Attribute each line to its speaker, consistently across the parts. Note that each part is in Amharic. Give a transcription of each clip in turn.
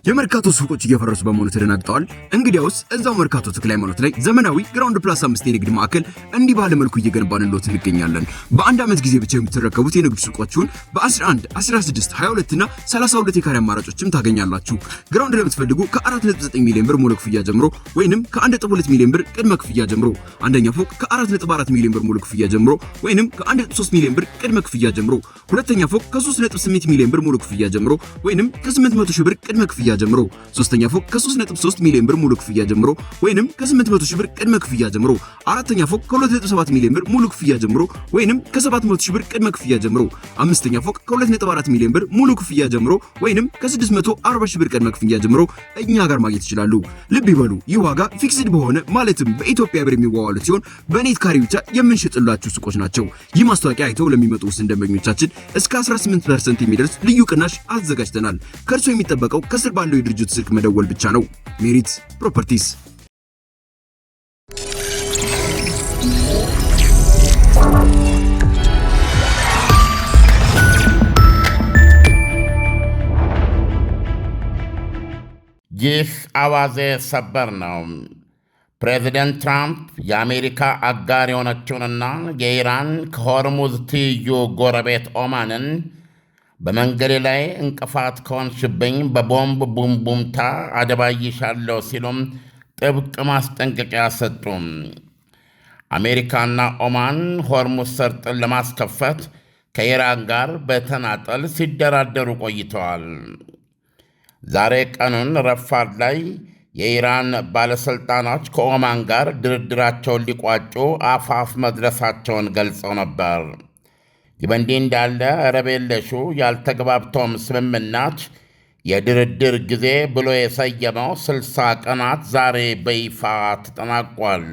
Speaker 1: የመርካቶ ሱቆች እየፈረሱ በመሆኑ ተደናግጠዋል። እንግዲያውስ እዛው መርካቶ ተክለ ሃይማኖት ላይ ዘመናዊ ግራውንድ ፕላስ 5 የንግድ ማዕከል እንዲህ ባለ መልኩ እየገነባንልዎት እንገኛለን። በአንድ ዓመት ጊዜ ብቻ የምትረከቡት የንግድ ሱቆችን በ11፣ 16፣ 22 እና 32 የካሬ አማራጮችም ታገኛላችሁ። ግራውንድ ለምትፈልጉ ከ4.9 ሚሊዮን ብር ሙሉ ክፍያ ጀምሮ ወይንም ከ1.2 ሚሊዮን ብር ቅድመ ክፍያ ጀምሮ፣ አንደኛ ፎቅ ከ4.4 ሚሊዮን ብር ሙሉ ክፍያ ጀምሮ ወይንም ከ1.3 ሚሊዮን ብር ቅድመ ክፍያ ጀምሮ፣ ሁለተኛ ፎቅ ከ3.8 ሚሊዮን ብር ሙሉ ክፍያ ጀምሮ ወይንም ከ800 ሺህ ብር ቅድመ ክፍያ ጀምሮ፣ ሶስተኛ ፎቅ ከ3.3 ሚሊዮን ብር ሙሉ ክፍያ ጀምሮ ወይንም ከ800 ሺህ ብር ቅድመ ክፍያ ጀምሮ፣ አራተኛ ፎቅ ከ2.7 ሚሊዮን ብር ሙሉ ክፍያ ጀምሮ ወይንም ከ700 ሺህ ብር ቅድመ ክፍያ ጀምሮ፣ አምስተኛ ፎቅ ከ2.4 ሚሊዮን ብር ሙሉ ክፍያ ጀምሮ ወይንም ከ640 ሺህ ብር ቅድመ ክፍያ ጀምሮ እኛ ጋር ማግኘት ይችላሉ። ልብ ይበሉ፣ ይህ ዋጋ ፊክስድ በሆነ ማለትም በኢትዮጵያ ብር የሚዋዋሉት ሲሆን በኔት ካሬ ብቻ የምንሸጥላችሁ ሱቆች ናቸው። ይህ ማስታወቂያ አይተው ለሚመጡ ውስን ደንበኞቻችን እስከ 18% የሚደርስ ልዩ ቅናሽ አዘጋጅተናል። ከእርሶ የሚጠበቀው ከስር ባለው የድርጅቱ ስልክ መደወል ብቻ ነው። ሜሪት ፕሮፐርቲስ።
Speaker 2: ይህ አዋዜ ሰበር ነው። ፕሬዚደንት ትራምፕ የአሜሪካ አጋር የሆነችውንና የኢራን ከሆርሙዝ ትይዩ ጎረቤት ኦማንን በመንገዴ ላይ እንቅፋት ከሆንሽብኝ በቦምብ ቡምቡምታ አደባይሻለሁ ሲሉም ጥብቅ ማስጠንቀቂያ ሰጡ። አሜሪካና ኦማን ሆርሙዝ ሰርጥን ለማስከፈት ከኢራን ጋር በተናጠል ሲደራደሩ ቆይተዋል። ዛሬ ቀኑን ረፋድ ላይ የኢራን ባለሥልጣኖች ከኦማን ጋር ድርድራቸውን ሊቋጩ አፋፍ መድረሳቸውን ገልጸው ነበር። ይህ በእንዲህ እንዳለ ረብ የለሹ ያልተግባብቶም ስምምነት የድርድር ጊዜ ብሎ የሰየመው 60 ቀናት ዛሬ በይፋ ተጠናቋል።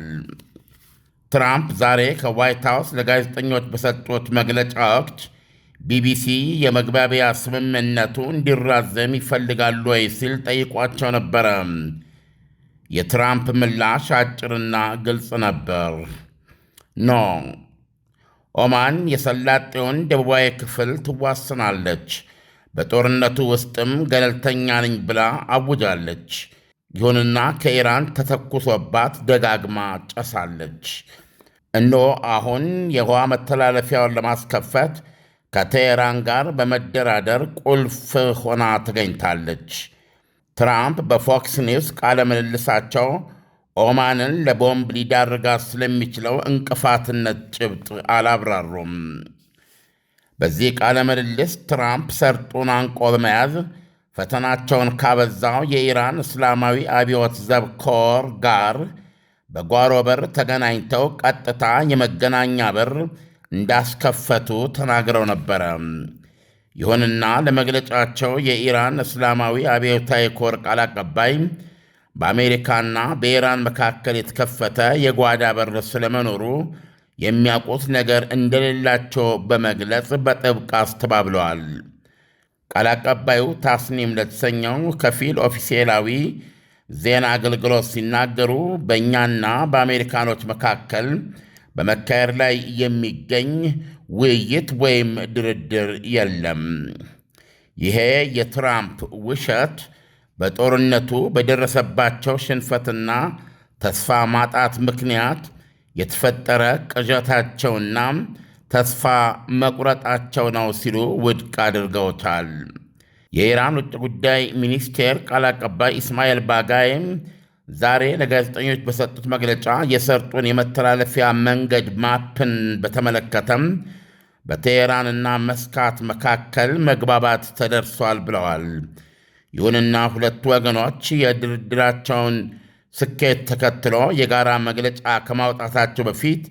Speaker 2: ትራምፕ ዛሬ ከዋይት ሃውስ ለጋዜጠኞች በሰጡት መግለጫ ወቅት ቢቢሲ የመግባቢያ ስምምነቱ እንዲራዘም ይፈልጋሉ ወይ ሲል ጠይቋቸው ነበረ። የትራምፕ ምላሽ አጭርና ግልጽ ነበር። ኖ። ኦማን የሰላጤውን ደቡባዊ ክፍል ትዋስናለች፣ በጦርነቱ ውስጥም ገለልተኛ ነኝ ብላ አውጃለች። ይሁንና ከኢራን ተተኩሶባት ደጋግማ ጨሳለች። እነሆ አሁን የውሃ መተላለፊያውን ለማስከፈት ከቴሄራን ጋር በመደራደር ቁልፍ ሆና ተገኝታለች። ትራምፕ በፎክስ ኒውስ ቃለ ምልልሳቸው ኦማንን ለቦምብ ሊዳርጋት ስለሚችለው እንቅፋትነት ጭብጥ አላብራሩም። በዚህ ቃለ ምልልስ ትራምፕ ሰርጡን አንቆ በመያዝ ፈተናቸውን ካበዛው የኢራን እስላማዊ አብዮት ዘብ ኮር ጋር በጓሮ በር ተገናኝተው ቀጥታ የመገናኛ በር እንዳስከፈቱ ተናግረው ነበረ። ይሁንና ለመግለጫቸው የኢራን እስላማዊ አብዮታዊ ኮር ቃል አቀባይ በአሜሪካና በኢራን መካከል የተከፈተ የጓዳ በር ስለመኖሩ የሚያውቁት ነገር እንደሌላቸው በመግለጽ በጥብቅ አስተባብለዋል። ቃል አቀባዩ ታስኒም ለተሰኘው ከፊል ኦፊሴላዊ ዜና አገልግሎት ሲናገሩ በእኛና በአሜሪካኖች መካከል በመካሄድ ላይ የሚገኝ ውይይት ወይም ድርድር የለም። ይሄ የትራምፕ ውሸት በጦርነቱ በደረሰባቸው ሽንፈትና ተስፋ ማጣት ምክንያት የተፈጠረ ቅዠታቸውና ተስፋ መቁረጣቸው ነው ሲሉ ውድቅ አድርገውታል። የኢራን ውጭ ጉዳይ ሚኒስቴር ቃል አቀባይ ኢስማኤል ባጋይም ዛሬ ለጋዜጠኞች በሰጡት መግለጫ የሰርጡን የመተላለፊያ መንገድ ማፕን በተመለከተም በቴሄራንና መስካት መካከል መግባባት ተደርሷል ብለዋል። ይሁንና ሁለቱ ወገኖች የድርድራቸውን ስኬት ተከትሎ የጋራ መግለጫ ከማውጣታቸው በፊት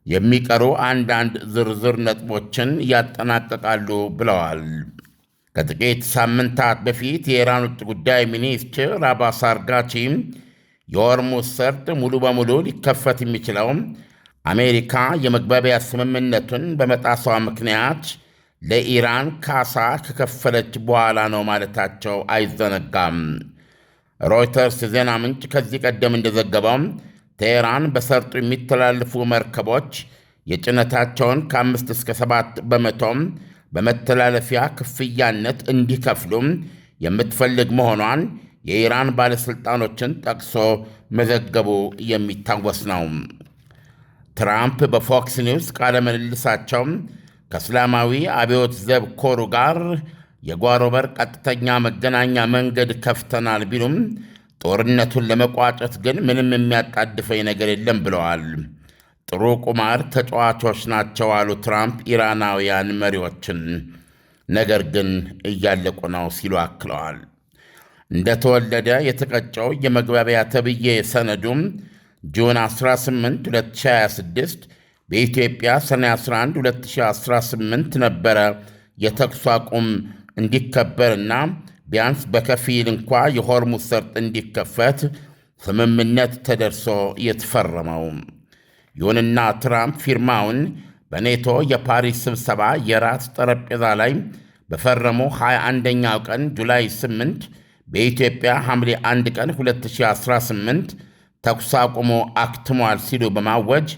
Speaker 2: የሚቀሩ አንዳንድ ዝርዝር ነጥቦችን ያጠናቅቃሉ ብለዋል። ከጥቂት ሳምንታት በፊት የኢራን ውጭ ጉዳይ ሚኒስትር አባስ አርጋቺ የሆርሙዝ ሰርጥ ሙሉ በሙሉ ሊከፈት የሚችለው አሜሪካ የመግባቢያ ስምምነቱን በመጣሷ ምክንያት ለኢራን ካሳ ከከፈለች በኋላ ነው ማለታቸው አይዘነጋም። ሮይተርስ ዜና ምንጭ ከዚህ ቀደም እንደዘገበው ቴሄራን በሰርጡ የሚተላለፉ መርከቦች የጭነታቸውን ከ5 እስከ 7 በመቶም በመተላለፊያ ክፍያነት እንዲከፍሉም የምትፈልግ መሆኗን የኢራን ባለሥልጣኖችን ጠቅሶ መዘገቡ የሚታወስ ነው። ትራምፕ በፎክስ ኒውስ ቃለ ምልልሳቸው ከእስላማዊ አብዮት ዘብ ኮሩ ጋር የጓሮ በር ቀጥተኛ መገናኛ መንገድ ከፍተናል ቢሉም ጦርነቱን ለመቋጨት ግን ምንም የሚያጣድፈኝ ነገር የለም ብለዋል። ጥሩ ቁማር ተጫዋቾች ናቸው አሉ ትራምፕ ኢራናውያን መሪዎችን፣ ነገር ግን እያለቁ ነው ሲሉ አክለዋል። እንደተወለደ የተቀጨው የመግባቢያ ተብዬ ሰነዱም ጁን 18 2026 በኢትዮጵያ ሰኔ 11 2018 ነበረ የተኩስ አቁም እንዲከበርና ቢያንስ በከፊል እንኳ የሆርሙዝ ሰርጥ እንዲከፈት ስምምነት ተደርሶ የተፈረመው። ይሁንና ትራምፕ ፊርማውን በኔቶ የፓሪስ ስብሰባ የራት ጠረጴዛ ላይ በፈረሙ 21ኛው ቀን ጁላይ 8 በኢትዮጵያ ሐምሌ 1 ቀን 2018 ተኩስ አቁሞ አክትሟል ሲሉ በማወጅ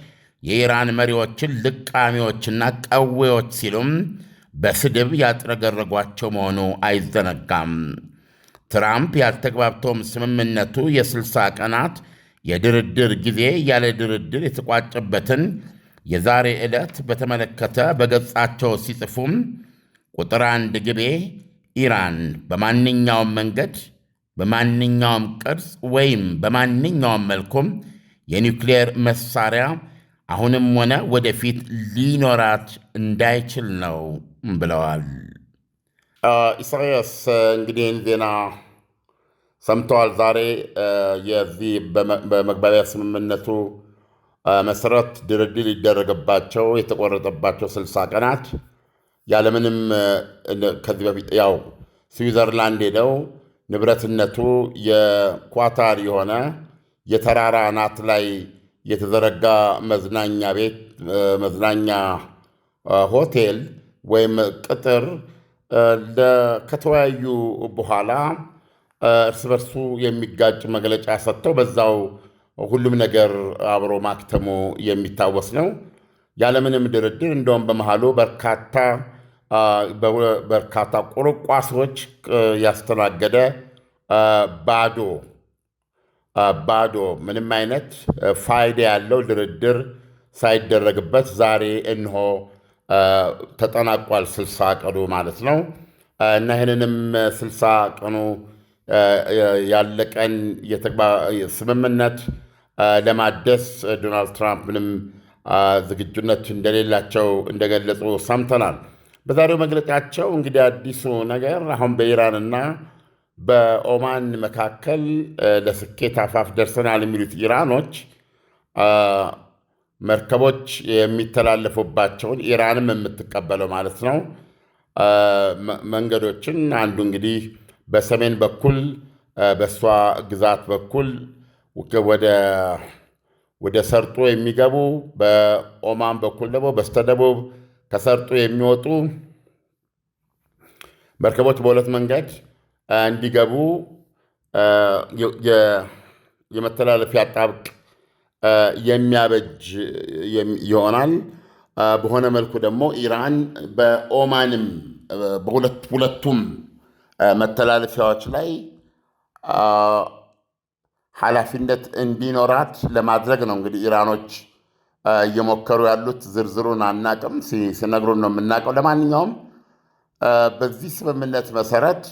Speaker 2: የኢራን መሪዎችን ልቃሚዎችና ቀዌዎች ሲሉም በስድብ ያጥረገረጓቸው መሆኑ አይዘነጋም። ትራምፕ ያልተግባብቶም ስምምነቱ የ60 ቀናት የድርድር ጊዜ ያለ ድርድር የተቋጨበትን የዛሬ ዕለት በተመለከተ በገጻቸው ሲጽፉም ቁጥር 1 ግቤ ኢራን በማንኛውም መንገድ በማንኛውም ቅርጽ ወይም በማንኛውም መልኩም የኒውክሌር መሳሪያ አሁንም ሆነ ወደፊት ሊኖራት እንዳይችል ነው ብለዋል። ኢሳያስ እንግዲህ ዜና ሰምተዋል። ዛሬ የዚህ በመግባቢያ ስምምነቱ መሰረት ድርድር ሊደረግባቸው የተቆረጠባቸው 60 ቀናት ያለምንም ከዚህ በፊት ያው ስዊዘርላንድ ሄደው ንብረትነቱ የኳታር የሆነ የተራራ አናት ላይ የተዘረጋ መዝናኛ ቤት መዝናኛ ሆቴል ወይም ቅጥር ከተወያዩ በኋላ እርስ በርሱ የሚጋጭ መግለጫ ሰጥተው በዛው ሁሉም ነገር አብሮ ማክተሙ የሚታወስ ነው። ያለምንም ድርድር እንደውም በመሃሉ በርካታ ቁርቋሶች ያስተናገደ ባዶ ምንም አይነት ፋይዳ ያለው ድርድር ሳይደረግበት ዛሬ እንሆ ተጠናቋል። 60 ቀኑ ማለት ነው እና ይህንንም 60 ቀኑ ያለቀን ስምምነት ለማደስ ዶናልድ ትራምፕ ምንም ዝግጁነት እንደሌላቸው እንደገለጹ ሰምተናል። በዛሬው መግለጫቸው እንግዲህ አዲሱ ነገር አሁን በኢራንና በኦማን መካከል ለስኬት አፋፍ ደርሰናል የሚሉት ኢራኖች መርከቦች የሚተላለፉባቸውን ኢራንም የምትቀበለው ማለት ነው መንገዶችን አንዱ እንግዲህ በሰሜን በኩል በእሷ ግዛት በኩል ወደ ሰርጡ የሚገቡ በኦማን በኩል ደግሞ በስተደቡብ ከሰርጡ የሚወጡ መርከቦች በሁለት መንገድ እንዲገቡ የመተላለፊያ ጣብቅ የሚያበጅ ይሆናል። በሆነ መልኩ ደግሞ ኢራን በኦማንም በሁለቱም መተላለፊያዎች ላይ ኃላፊነት እንዲኖራት ለማድረግ ነው እንግዲህ ኢራኖች እየሞከሩ ያሉት። ዝርዝሩን አናቅም፣ ሲነግሩን ነው የምናውቀው። ለማንኛውም በዚህ ስምምነት መሰረት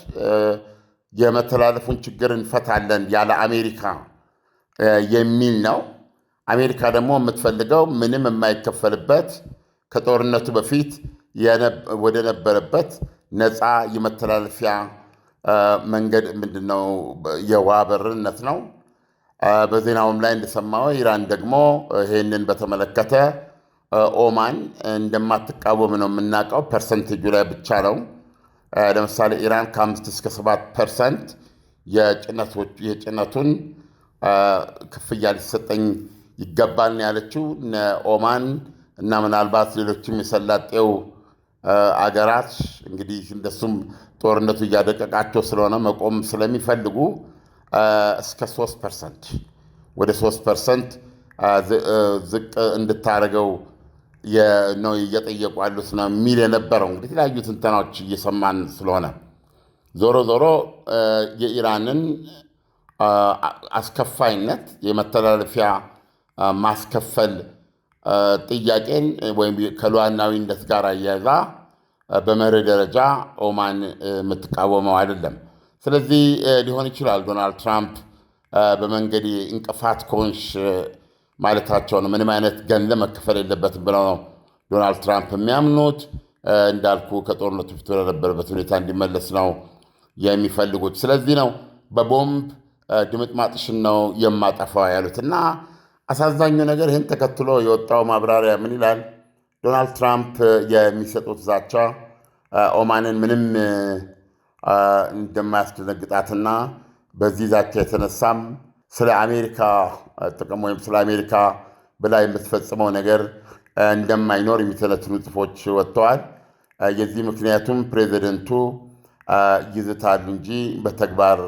Speaker 2: የመተላለፉን ችግር እንፈታለን ያለ አሜሪካ የሚል ነው። አሜሪካ ደግሞ የምትፈልገው ምንም የማይከፈልበት ከጦርነቱ በፊት ወደ ነበረበት ነፃ የመተላለፊያ መንገድ ምንድነው የውሃ በርነት ነው። በዜናውም ላይ እንደሰማው ኢራን ደግሞ ይህንን በተመለከተ ኦማን እንደማትቃወም ነው የምናውቀው። ፐርሰንቴጁ ላይ ብቻ ነው። ለምሳሌ ኢራን ከ5-7% የጭነቱን ክፍያ ሊሰጠኝ ይገባል ነው ያለችው። ኦማን እና ምናልባት ሌሎችም የሰላጤው አገራት እንግዲህ እንደሱም ጦርነቱ እያደቀቃቸው ስለሆነ መቆም ስለሚፈልጉ እስከ 3% ወደ 3% ዝቅ እንድታደርገው ነው እየጠየቁ ያሉት ነው የሚል የነበረው። እንግዲህ የተለያዩ ትንተናዎች እየሰማን ስለሆነ ዞሮ ዞሮ የኢራንን አስከፋይነት የመተላለፊያ ማስከፈል ጥያቄን ወይም ከሉዓላዊነት ጋር አያይዛ በመርህ ደረጃ ኦማን የምትቃወመው አይደለም። ስለዚህ ሊሆን ይችላል ዶናልድ ትራምፕ በመንገድ እንቅፋት ከሆንሽ ማለታቸው ነው። ምንም አይነት ገንዘብ መከፈል የለበትም ብለው ነው ዶናልድ ትራምፕ የሚያምኑት። እንዳልኩ ከጦርነቱ ፊት ወደነበረበት ሁኔታ እንዲመለስ ነው የሚፈልጉት። ስለዚህ ነው በቦምብ ድምጥማጥሽን ነው የማጠፋው ያሉት። እና አሳዛኙ ነገር ይህን ተከትሎ የወጣው ማብራሪያ ምን ይላል? ዶናልድ ትራምፕ የሚሰጡት ዛቻ ኦማንን ምንም እንደማያስደነግጣትና በዚህ ዛቻ የተነሳም ስለ አሜሪካ ጥቅም ወይም ስለ አሜሪካ ብላ የምትፈጽመው ነገር እንደማይኖር የሚተነትኑ ጽሑፎች ወጥተዋል። የዚህ ምክንያቱም ፕሬዚደንቱ ይዝታሉ እንጂ በተግባር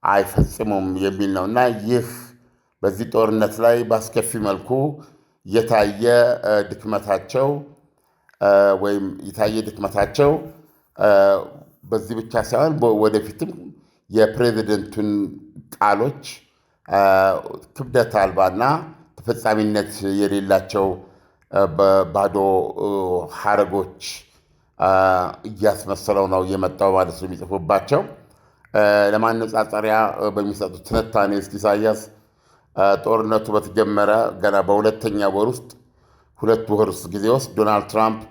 Speaker 2: አይፈጽሙም የሚል ነው እና ይህ በዚህ ጦርነት ላይ በአስከፊ መልኩ የታየ ድክመታቸው ወይም የታየ ድክመታቸው በዚህ ብቻ ሳይሆን ወደፊትም የፕሬዚደንቱን ቃሎች ክብደት አልባና ተፈጻሚነት የሌላቸው ባዶ ሐረጎች እያስመሰለው ነው የመጣው ማለት ነው የሚጽፉባቸው። ለማነጻጸሪያ በሚሰጡት ትንታኔ ውስጥ ኢሳያስ ጦርነቱ በተጀመረ ገና በሁለተኛ ወር ውስጥ 2 ወር ጊዜ ውስጥ ዶናልድ ትራምፕ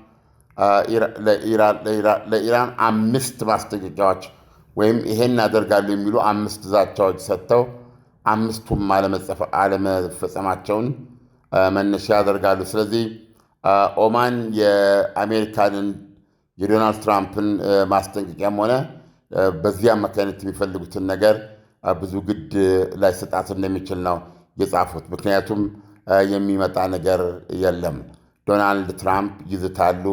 Speaker 2: ለኢራን 5 ማስጠንቀቂያዎች ወይም ይሄን አደርጋሉ የሚሉ 5 ዛቻዎች ሰጥተው 5ቱም አለመፈጸማቸውን መነሻ ያደርጋሉ። ስለዚህ ኦማን የአሜሪካንን የዶናልድ ትራምፕን ማስጠንቀቂያም ሆነ በዚህ አማካኝነት የሚፈልጉትን ነገር ብዙ ግድ ላይሰጣት እንደሚችል ነው የጻፉት። ምክንያቱም የሚመጣ ነገር የለም፣ ዶናልድ ትራምፕ ይዝታሉ፣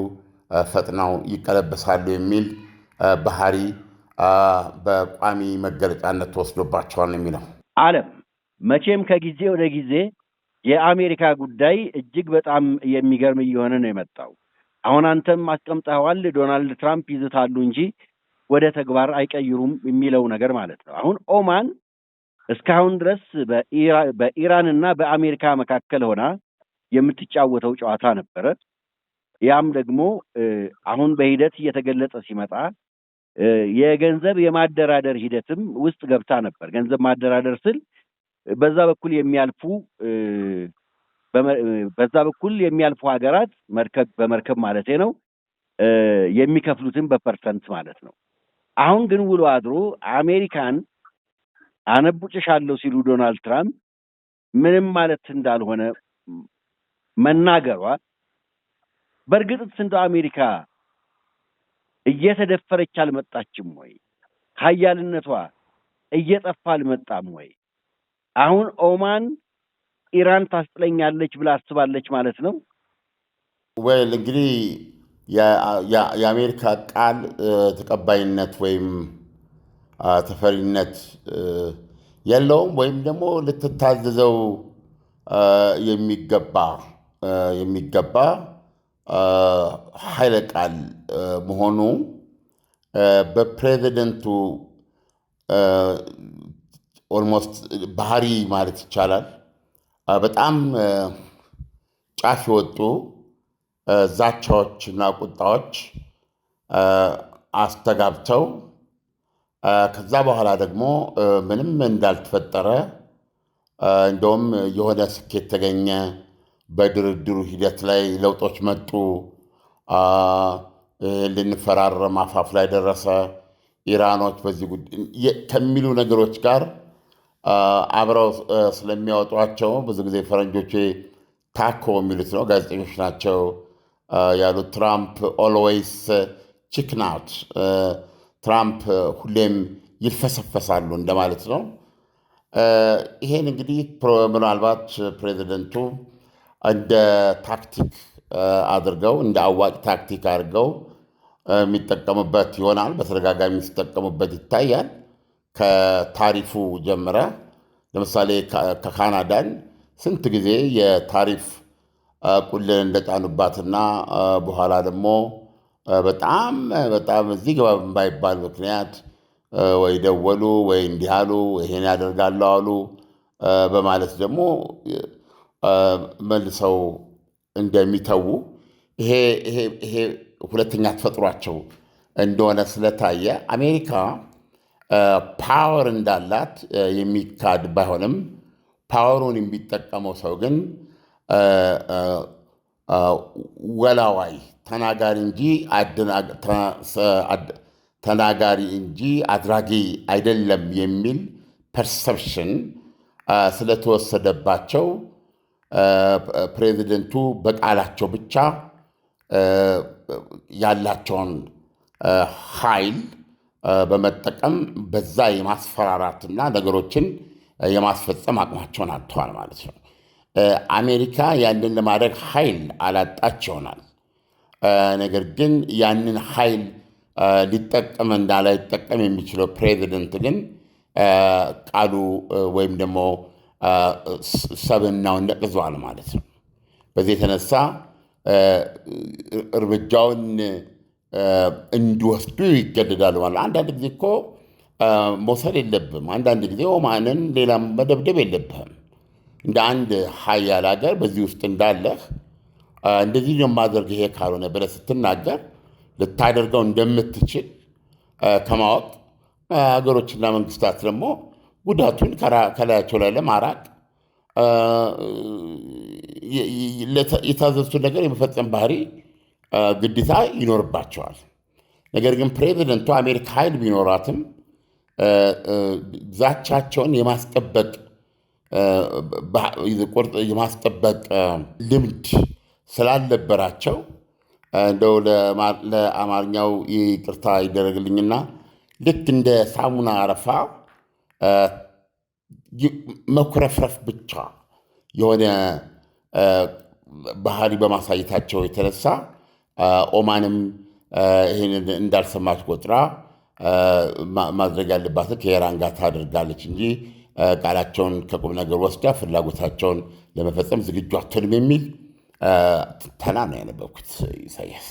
Speaker 2: ፈጥነው ይቀለበሳሉ የሚል ባህሪ በቋሚ መገለጫነት ተወስዶባቸዋል የሚለው
Speaker 3: ዓለም መቼም ከጊዜ ወደ ጊዜ የአሜሪካ ጉዳይ እጅግ በጣም የሚገርም እየሆነ ነው የመጣው። አሁን አንተም አስቀምጠዋል፣ ዶናልድ ትራምፕ ይዝታሉ እንጂ ወደ ተግባር አይቀይሩም የሚለው ነገር ማለት ነው። አሁን ኦማን እስካሁን ድረስ በኢራንና በአሜሪካ መካከል ሆና የምትጫወተው ጨዋታ ነበረ። ያም ደግሞ አሁን በሂደት እየተገለጸ ሲመጣ የገንዘብ የማደራደር ሂደትም ውስጥ ገብታ ነበር። ገንዘብ ማደራደር ስል በዛ በኩል የሚያልፉ ሀገራት በመርከብ ማለት ነው የሚከፍሉትን በፐርሰንት ማለት ነው። አሁን ግን ውሎ አድሮ አሜሪካን አነቡጭሻለሁ ሲሉ ዶናልድ ትራምፕ ምንም ማለት እንዳልሆነ መናገሯ በእርግጥ እንደ አሜሪካ እየተደፈረች አልመጣችም ወይ? ሀያልነቷ እየጠፋ አልመጣም ወይ? አሁን ኦማን ኢራን ታስጥለኛለች ብላ አስባለች ማለት ነው?
Speaker 2: ወይል እንግዲህ የአሜሪካ ቃል ተቀባይነት ወይም ተፈሪነት የለውም፣ ወይም ደግሞ ልትታዘዘው የሚገባ ኃይለ ቃል መሆኑ በፕሬዚደንቱ ኦልሞስት ባህሪ ማለት ይቻላል በጣም ጫፍ የወጡ ዛቻዎች እና ቁጣዎች አስተጋብተው ከዛ በኋላ ደግሞ ምንም እንዳልተፈጠረ እንደውም የሆነ ስኬት ተገኘ፣ በድርድሩ ሂደት ላይ ለውጦች መጡ፣ ልንፈራረም አፋፍ ላይ ደረሰ፣ ኢራኖች በዚህ ጉዳይ ከሚሉ ነገሮች ጋር አብረው ስለሚያወጧቸው ብዙ ጊዜ ፈረንጆች ታኮ የሚሉት ነው፣ ጋዜጠኞች ናቸው ያሉት። ትራምፕ ኦልዌይስ ቺክን አውት፣ ትራምፕ ሁሌም ይልፈሰፈሳሉ እንደማለት ነው። ይሄን እንግዲህ ምናልባት ፕሬዚደንቱ እንደ ታክቲክ አድርገው እንደ አዋጭ ታክቲክ አድርገው የሚጠቀሙበት ይሆናል። በተደጋጋሚ ሲጠቀሙበት ይታያል። ከታሪፉ ጀምረ ለምሳሌ ከካናዳን ስንት ጊዜ የታሪፍ ቁልል እንደጫኑባትና በኋላ ደግሞ በጣም እዚህ ገባ በማይባል ምክንያት ወይ ደወሉ ወይ እንዲህ አሉ ይሄን ያደርጋሉ አሉ በማለት ደግሞ መልሰው እንደሚተዉ ይሄ ሁለተኛ ተፈጥሯቸው እንደሆነ ስለታየ አሜሪካ ፓወር እንዳላት የሚካድ ባይሆንም ፓወሩን የሚጠቀመው ሰው ግን ወላዋይ ተናጋሪ እንጂ አድራጊ አይደለም የሚል ፐርሰፕሽን ስለተወሰደባቸው ፕሬዚደንቱ በቃላቸው ብቻ ያላቸውን ኃይል በመጠቀም በዛ የማስፈራራትና ነገሮችን የማስፈጸም አቅማቸውን አጥተዋል ማለት ነው። አሜሪካ ያንን ለማድረግ ኃይል አላጣች ይሆናል። ነገር ግን ያንን ኃይል ሊጠቀምና ላይጠቀም የሚችለው ፕሬዚደንት ግን ቃሉ ወይም ደግሞ ሰብዕናውን ነቅዟል ማለት ነው። በዚህ የተነሳ እርምጃውን እንዲወስዱ ይገደዳሉ ማለት ነው። አንዳንድ ጊዜ እኮ መውሰድ የለብህም። አንዳንድ ጊዜ ኦማንን ሌላም መደብደብ የለብህም። እንደ አንድ ሀያል ሀገር በዚህ ውስጥ እንዳለህ እንደዚህ የማደርግ ይሄ ካልሆነ ብለህ ስትናገር ልታደርገው እንደምትችል ከማወቅ ሀገሮችና መንግስታት ደግሞ ጉዳቱን ከላያቸው ላይ ለማራቅ የታዘዙትን ነገር የመፈጸም ባህሪ ግዴታ ይኖርባቸዋል። ነገር ግን ፕሬዚደንቱ አሜሪካ ኃይል ቢኖራትም ዛቻቸውን የማስጠበቅ ልምድ ስላልነበራቸው እንደው ለአማርኛው ይቅርታ ይደረግልኝና ልክ እንደ ሳሙና አረፋ መኩረፍረፍ ብቻ የሆነ ባህሪ በማሳየታቸው የተነሳ ኦማንም ይህን እንዳልሰማች ቆጥራ ማድረግ ያለባትን ከኢራን ጋር ታደርጋለች እንጂ ቃላቸውን ከቁም ነገር ወስዳ ፍላጎታቸውን ለመፈጸም ዝግጁ አትሆንም የሚል ተና ነው ያነበብኩት። ኢሳያስ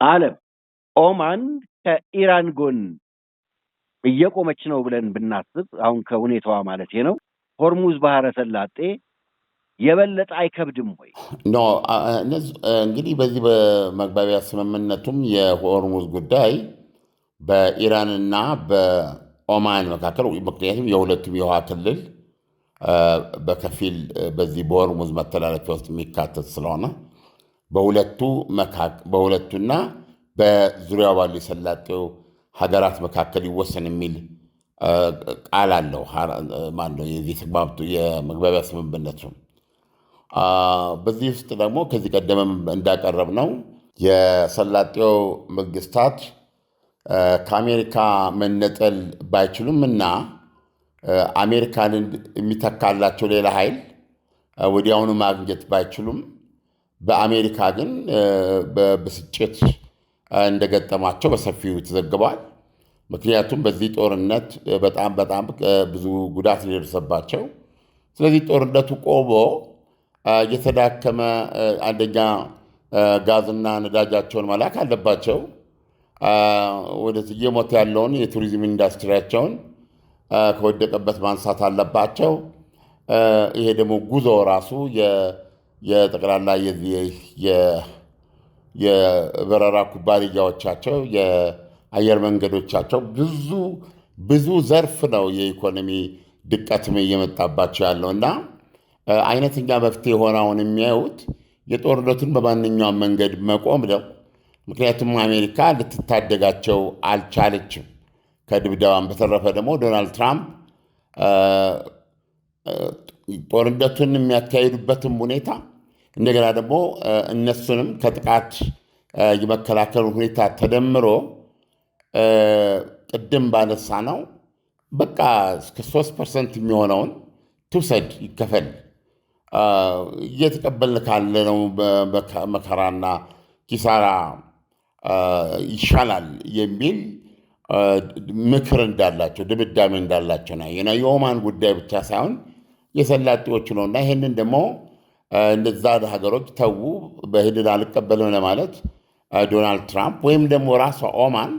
Speaker 3: አለም ኦማን ከኢራን ጎን እየቆመች ነው ብለን ብናስብ አሁን ከሁኔታዋ ማለት ነው ሆርሙዝ ባህረ ሰላጤ የበለጠ አይከብድም ወይ?
Speaker 2: ኖ እንግዲህ በዚህ በመግባቢያ ስምምነቱም የሆርሙዝ ጉዳይ በኢራንና በኦማን መካከል ምክንያቱም የሁለቱም የውሃ ክልል በከፊል በዚህ በሆርሙዝ መተላለፊያ ውስጥ የሚካተት ስለሆነ በሁለቱና በዙሪያ ባሉ የሰላጤው ሀገራት መካከል ይወሰን የሚል ቃል አለው። ማነው የዚህ ተግባብቶ የመግባቢያ ስምምነቱ። በዚህ ውስጥ ደግሞ ከዚህ ቀደምም እንዳቀረብ ነው የሰላጤው መንግስታት ከአሜሪካ መነጠል ባይችሉም እና አሜሪካንን የሚተካላቸው ሌላ ኃይል ወዲያውኑ ማግኘት ባይችሉም በአሜሪካ ግን በብስጭት እንደገጠማቸው በሰፊው ተዘግቧል። ምክንያቱም በዚህ ጦርነት በጣም ብዙ ጉዳት ሊደርሰባቸው፣ ስለዚህ ጦርነቱ ቆሞ እየተዳከመ አንደኛ ጋዝና ነዳጃቸውን መላክ አለባቸው። ወደ እየሞተ ያለውን የቱሪዝም ኢንዱስትሪያቸውን ከወደቀበት ማንሳት አለባቸው። ይሄ ደግሞ ጉዞ ራሱ የጠቅላላ የበረራ ኩባንያዎቻቸው የአየር መንገዶቻቸው ብዙ ዘርፍ ነው የኢኮኖሚ ድቀትም እየመጣባቸው ያለው እና አይነተኛ መፍትሄ ሆነውን የሚያዩት የጦርነቱን በማንኛውም መንገድ መቆም ነው። ምክንያቱም አሜሪካ ልትታደጋቸው አልቻለችም ከድብደባም። በተረፈ ደግሞ ዶናልድ ትራምፕ ጦርነቱን የሚያካሂዱበትም ሁኔታ እንደገና ደግሞ እነሱንም ከጥቃት የመከላከሉ ሁኔታ ተደምሮ ቅድም ባነሳ ነው በቃ እስከ 3% የሚሆነውን ትውሰድ ይከፈል እየተቀበልን ካለነው መከራና ኪሳራ ይሻላል የሚል ምክር እንዳላቸው ድምዳሜ እንዳላቸው ነው። የኦማን ጉዳይ ብቻ ሳይሆን የሰላጤዎቹ ነው እና ይህንን ደግሞ እንደዛ ሀገሮች ተዉ በሂድን አልቀበልም ለማለት ዶናልድ ትራምፕ ወይም ደግሞ ራሷ ኦማን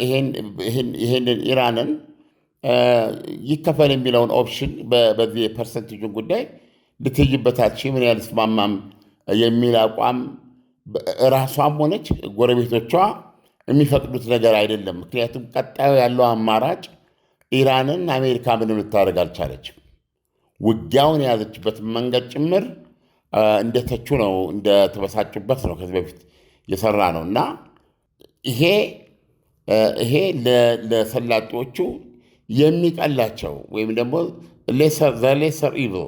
Speaker 2: ይሄን ኢራንን ይከፈል የሚለውን ኦፕሽን በዚህ የፐርሰንቴጁን ጉዳይ ልትይበታች ምን ያህል ስማማም የሚል አቋም ራሷም ሆነች ጎረቤቶቿ የሚፈቅዱት ነገር አይደለም። ምክንያቱም ቀጣዩ ያለው አማራጭ ኢራንን አሜሪካ ምንም ልታደርግ አልቻለችም። ውጊያውን የያዘችበት መንገድ ጭምር እንደተቹ ነው፣ እንደተበሳጩበት ነው ከዚህ በፊት የሰራ ነው እና ይሄ ለሰላጤዎቹ የሚቀላቸው ወይም ደግሞ ሌሰር ኢቪል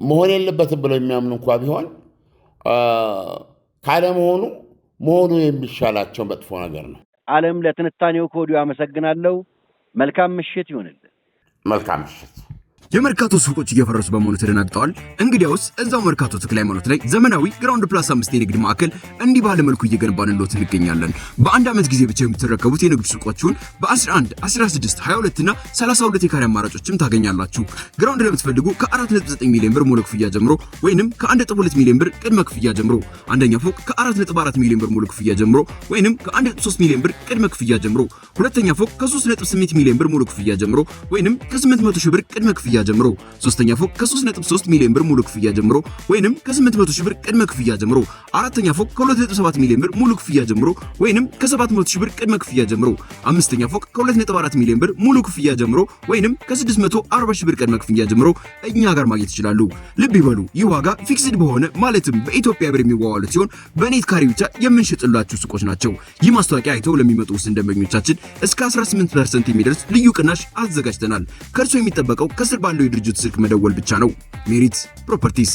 Speaker 2: መሆን የለበትም ብለው የሚያምኑ እንኳ ቢሆን መሆኑ የሚሻላቸው መጥፎ ነገር ነው።
Speaker 3: ዓለም ለትንታኔው ከወዲሁ አመሰግናለሁ። መልካም ምሽት ይሁንልን።
Speaker 2: መልካም ምሽት።
Speaker 1: የመርካቶ ሱቆች እየፈረሱ በመሆኑ ተደናግጠዋል። እንግዲያውስ እዛው መርካቶ ተክለ ሃይማኖት ላይ ዘመናዊ ግራውንድ ፕላስ 5 የንግድ ማዕከል እንዲህ ባለ መልኩ እየገነባንሎት እንገኛለን። በአንድ ዓመት ጊዜ ብቻ የምትረከቡት የንግድ ሱቆችን በ11፣ 16፣ 22 እና 32 የካሬ አማራጮችም ታገኛላችሁ። ግራውንድ ለምትፈልጉ ከ4.9 ሚሊዮን ብር ሙሉ ክፍያ ጀምሮ ወይንም ከ1.2 ሚሊዮን ብር ቅድመ ክፍያ ጀምሮ፣ አንደኛ ፎቅ ከ4.4 ሚሊዮን ብር ሙሉ ክፍያ ጀምሮ ወይንም ከ1.3 ሚሊዮን ብር ቅድመ ክፍያ ጀምሮ፣ ሁለተኛ ፎቅ ከ3.8 ሚሊዮን ብር ሙሉ ክፍያ ጀምሮ ወይንም ከ800 ሺህ ብር ቅድመ ክፍያ ጀምሮ፣ ሶስተኛ ፎቅ ከ3.3 ሚሊዮን ብር ሙሉ ክፍያ ጀምሮ ወይንም ከ800 ሺህ ብር ቅድመ ክፍያ ጀምሮ፣ አራተኛ ፎቅ ከ2.7 ሚሊዮን ብር ሙሉ ክፍያ ጀምሮ ወይንም ከ700 ሺህ ብር ቅድመ ክፍያ ጀምሮ፣ አምስተኛ ፎቅ ከ2.4 ሚሊዮን ብር ሙሉ ክፍያ ጀምሮ ወይንም ከ640 ሺህ ብር ቅድመ ክፍያ ጀምሮ እኛ ጋር ማግኘት ይችላሉ። ልብ ይበሉ፣ ይህ ዋጋ ፊክስድ በሆነ ማለትም በኢትዮጵያ ብር የሚዋዋሉት ሲሆን በኔት ካሬ ብቻ የምንሸጥላችሁ ሱቆች ናቸው። ይህ ማስታወቂያ አይተው ለሚመጡ ውስን ደንበኞቻችን እስከ 18% የሚደርስ ልዩ ቅናሽ አዘጋጅተናል። ከእርሱ የሚጠበቀው ከስር ባለው የድርጅቱ ስልክ መደወል ብቻ ነው። ሜሪት ፕሮፐርቲስ